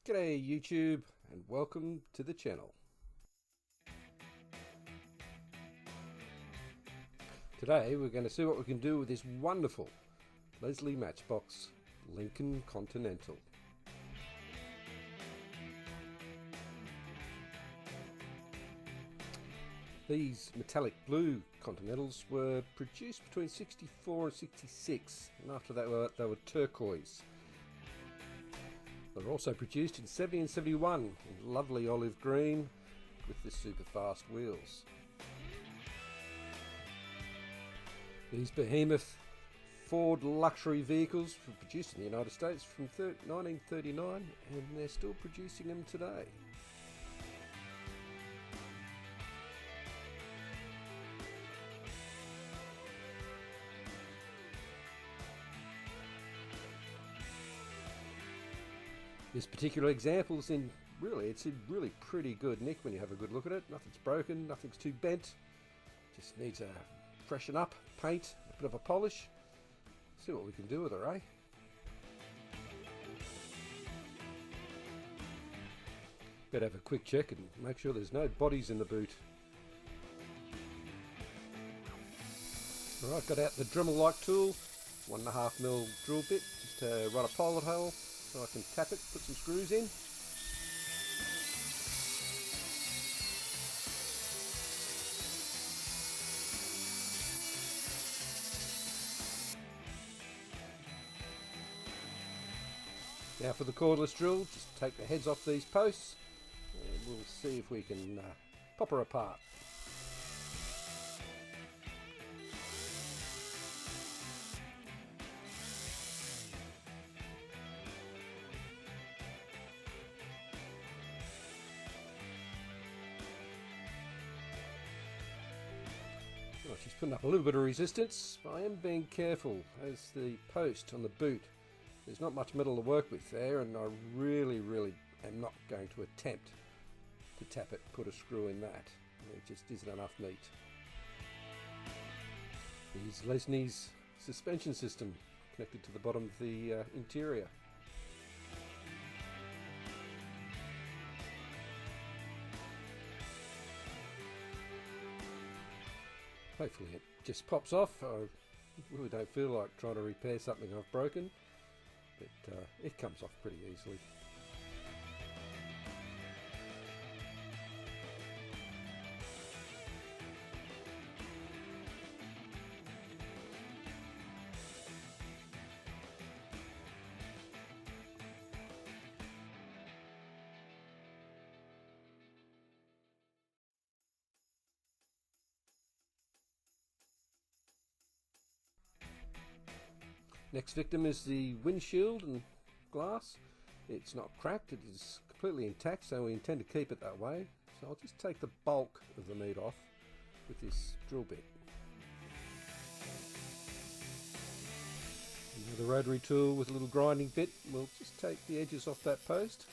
G'day YouTube and welcome to the channel. Today we're going to see what we can do with this wonderful Lesney Matchbox Lincoln Continental. These metallic blue Continentals were produced between 64 and 66, and after that they were turquoise. They were also produced in 70 and 71 in lovely olive green with the super fast wheels. These behemoth Ford luxury vehicles were produced in the United States from 1939, and they're still producing them today. This particular example is in really pretty good nick when you have a good look at it. Nothing's broken, nothing's too bent. Just needs a freshen up, paint, a bit of a polish. See what we can do with her, eh? Better have a quick check and make sure there's no bodies in the boot. Alright, got out the Dremel-like tool, 1.5mm drill bit, just to run a pilot hole so I can tap it, put some screws in. Now for the cordless drill, just take the heads off these posts and we'll see if we can pop her apart. Well, she's putting up a little bit of resistance. I am being careful as the post on the boot. There's not much metal to work with there, and I really am not going to attempt to tap it, put a screw in that. There just isn't enough meat. Here's Lesney's suspension system connected to the bottom of the interior. Hopefully it just pops off. I really don't feel like trying to repair something I've broken, but it comes off pretty easily. Next victim is the windshield and glass. It's not cracked, it is completely intact, so we intend to keep it that way. So I'll just take the bulk of the meat off with this drill bit. Now the rotary tool with a little grinding bit will just take the edges off that post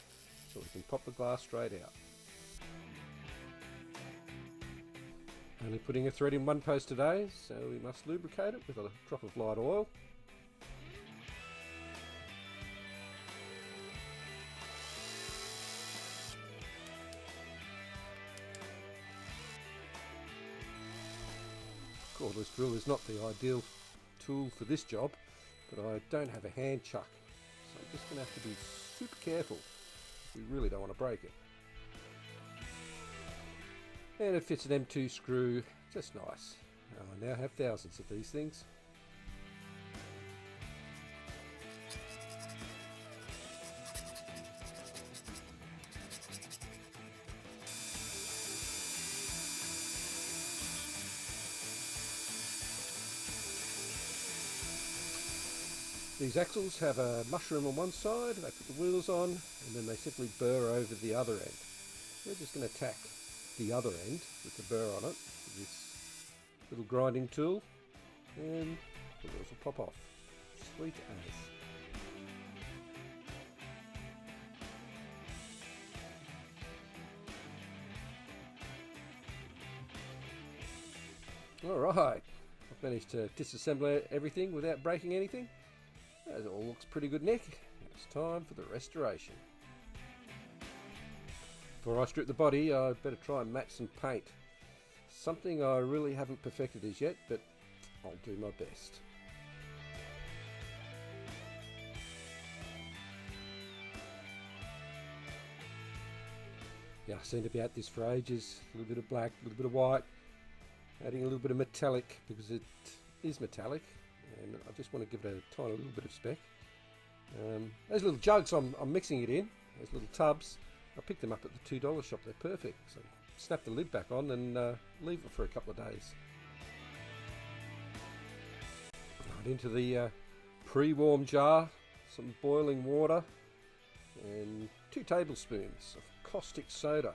so we can pop the glass straight out. Only putting a thread in one post today, so we must lubricate it with a drop of light oil. Cordless drill is not the ideal tool for this job, but I don't have a hand chuck, so I'm just going to have to be super careful. We really don't want to break it. And it fits an M2 screw just nice. I now have thousands of these things. These axles have a mushroom on one side, they put the wheels on, and then they simply burr over the other end. We're just going to tack the other end with the burr on it with this little grinding tool, and the wheels will pop off. Sweet as. Alright, I've managed to disassemble everything without breaking anything. It all looks pretty good, Nick. It's time for the restoration. Before I strip the body, I better try and match some paint. Something I really haven't perfected as yet, but I'll do my best. Yeah, I seem to be at this for ages. A little bit of black, a little bit of white, adding a little bit of metallic because it is metallic, and I just want to give it a tiny little bit of spec. Those little jugs I'm mixing it in, those little tubs, I picked them up at the $2 shop. They're perfect. So snap the lid back on and leave it for a couple of days. Right into the pre-warm jar, some boiling water and 2 tablespoons of caustic soda.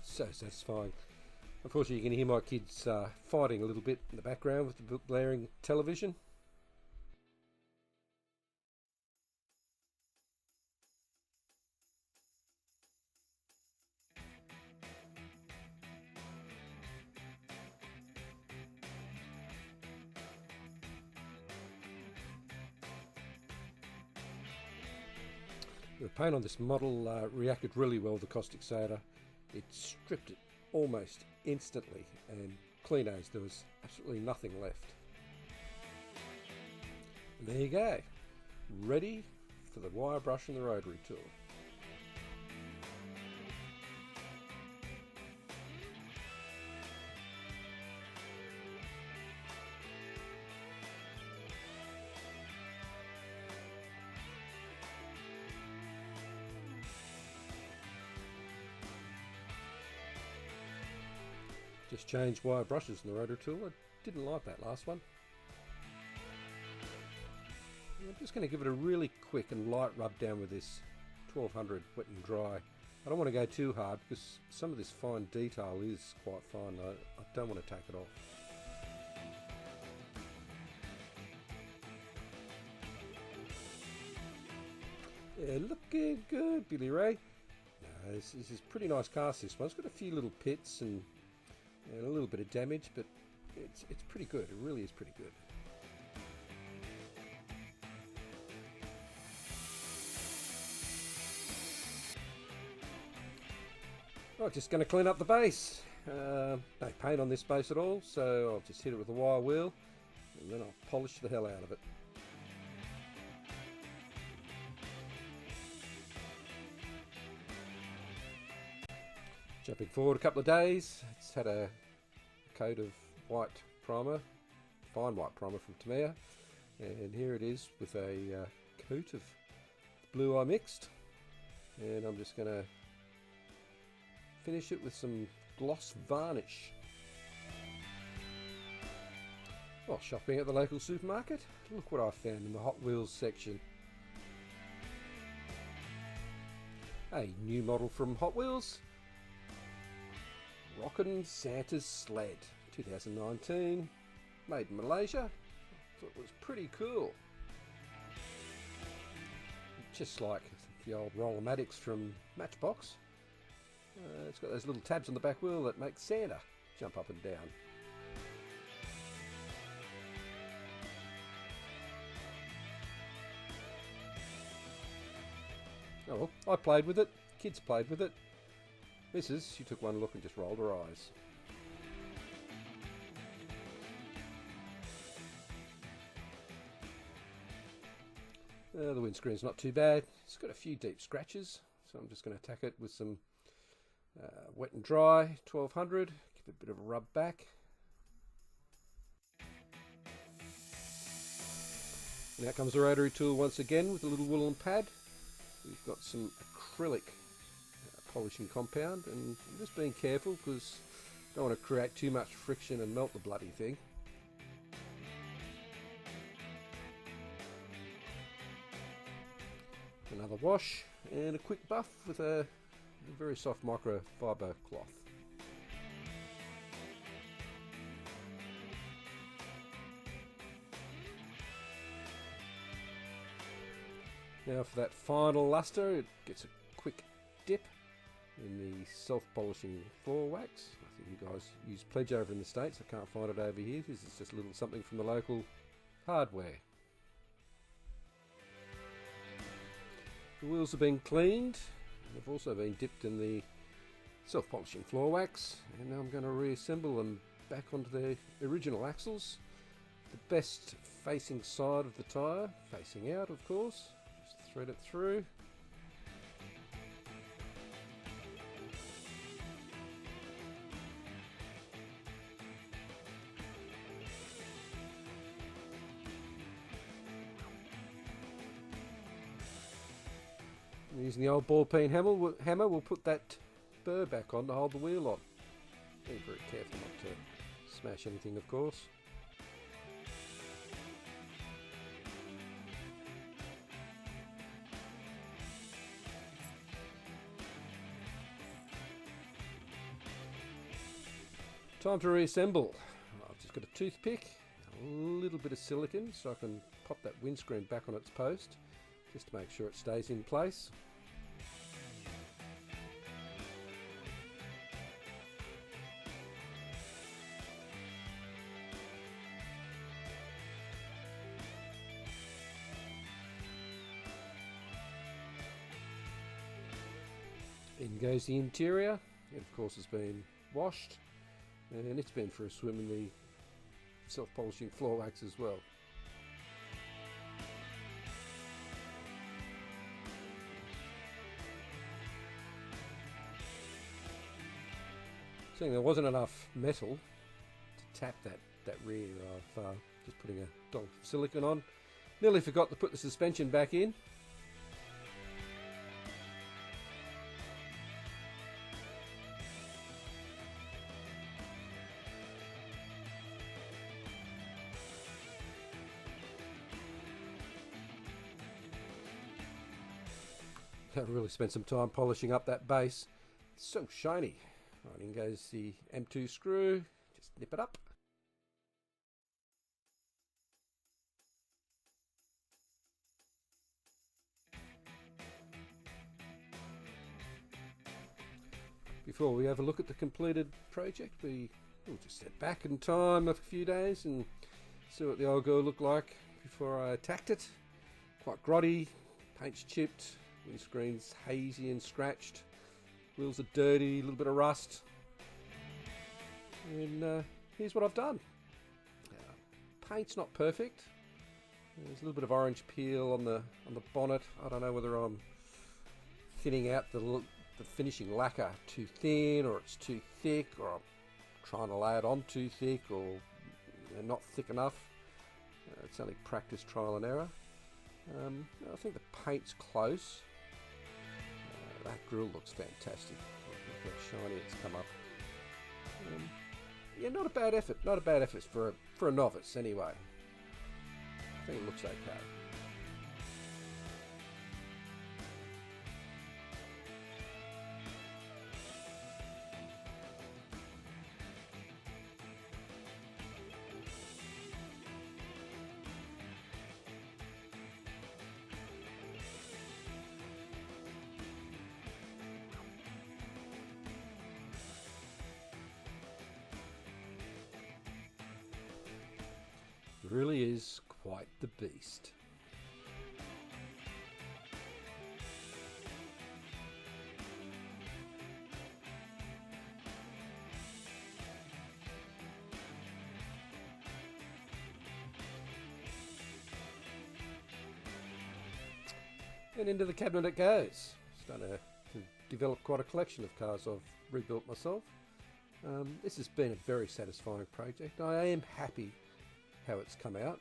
So satisfying. Unfortunately, you can hear my kids fighting a little bit in the background with the blaring television. The paint on this model reacted really well with the caustic soda. It stripped it almost instantly, and clean as, there was absolutely nothing left. And there you go, ready for the wire brush and the rotary tool. Just changed wire brushes in the rotary tool. I didn't like that last one. I'm just going to give it a really quick and light rub down with this 1200 wet and dry. I don't want to go too hard because some of this fine detail is quite fine. I don't want to take it off. Yeah, looking good, Billy Ray. No, this is pretty nice cast, this one. It's got a few little pits and a little bit of damage, but it's pretty good. It really is pretty good. Right, just going to clean up the base. No paint on this base at all, so I'll just hit it with a wire wheel and then I'll polish the hell out of it. Jumping forward a couple of days, it's had a coat of white primer, fine white primer from Tamiya, and here it is with a coat of blue eye mixed, and I'm just going to finish it with some gloss varnish. While shopping at the local supermarket, look what I found in the Hot Wheels section. A new model from Hot Wheels, Rockin' Santa's Sled, 2019, made in Malaysia. Thought it was pretty cool. Just like the old Rollermatics from Matchbox. It's got those little tabs on the back wheel that make Santa jump up and down. Oh well, I played with it, kids played with it. Mrs., she took one look and just rolled her eyes. The windscreen's not too bad. It's got a few deep scratches, so I'm just going to attack it with some wet and dry 1200. Give it a bit of a rub back. And out comes the rotary tool once again with a little woolen pad. We've got some acrylic polishing compound, and I'm just being careful because I don't want to create too much friction and melt the bloody thing. Another wash and a quick buff with a very soft microfiber cloth. Now for that final luster, it gets a quick dip in the self-polishing floor wax. I If you guys use Pledge over in the States, I can't find it over here. This is just a little something from the local hardware. The wheels have been cleaned. They've also been dipped in the self-polishing floor wax, and now I'm going to reassemble them back onto their original axles. The best facing side of the tyre, facing out of course. Just thread it through. Using the old ball peen hammer, we'll put that burr back on to hold the wheel on. Be very careful not to smash anything, of course. Time to reassemble. I've just got a toothpick, a little bit of silicone so I can pop that windscreen back on its post just to make sure it stays in place. In goes the interior. It of course has been washed, and it's been for a swim in the self-polishing floor wax as well. Seeing there wasn't enough metal to tap that rear, I've just putting a dollop of silicone on. Nearly forgot to put the suspension back in. I've really spent some time polishing up that base. It's so shiny. Right, in goes the M2 screw. Just nip it up. Before we have a look at the completed project, we'll just step back in time a few days and see what the old girl looked like before I attacked it. Quite grotty, paint's chipped, windscreen's hazy and scratched, wheels are dirty, a little bit of rust, and here's what I've done. Paint's not perfect. There's a little bit of orange peel on the bonnet. I don't know whether I'm thinning out the finishing lacquer too thin, or it's too thick, or I'm trying to lay it on too thick, or not thick enough. It's only practice, trial and error. I think the paint's close. That grille looks fantastic. Look how shiny it's come up. Yeah, not a bad effort. Not a bad effort for a novice, anyway. I think it looks okay. It really is quite the beast. And into the cabinet it goes. Starting to develop quite a collection of cars I've rebuilt myself. This has been a very satisfying project. I am happy how it's come out.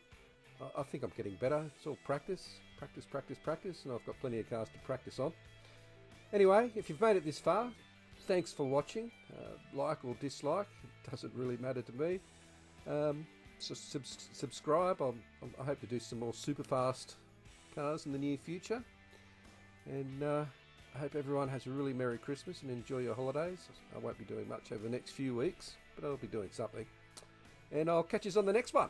I think I'm getting better. It's all practice, and I've got plenty of cars to practice on. Anyway, if you've made it this far, thanks for watching. Like or dislike, it doesn't really matter to me. So subscribe. I hope to do some more super fast cars in the near future. And I hope everyone has a really Merry Christmas and enjoy your holidays. I won't be doing much over the next few weeks, but I'll be doing something. And I'll catch you on the next one.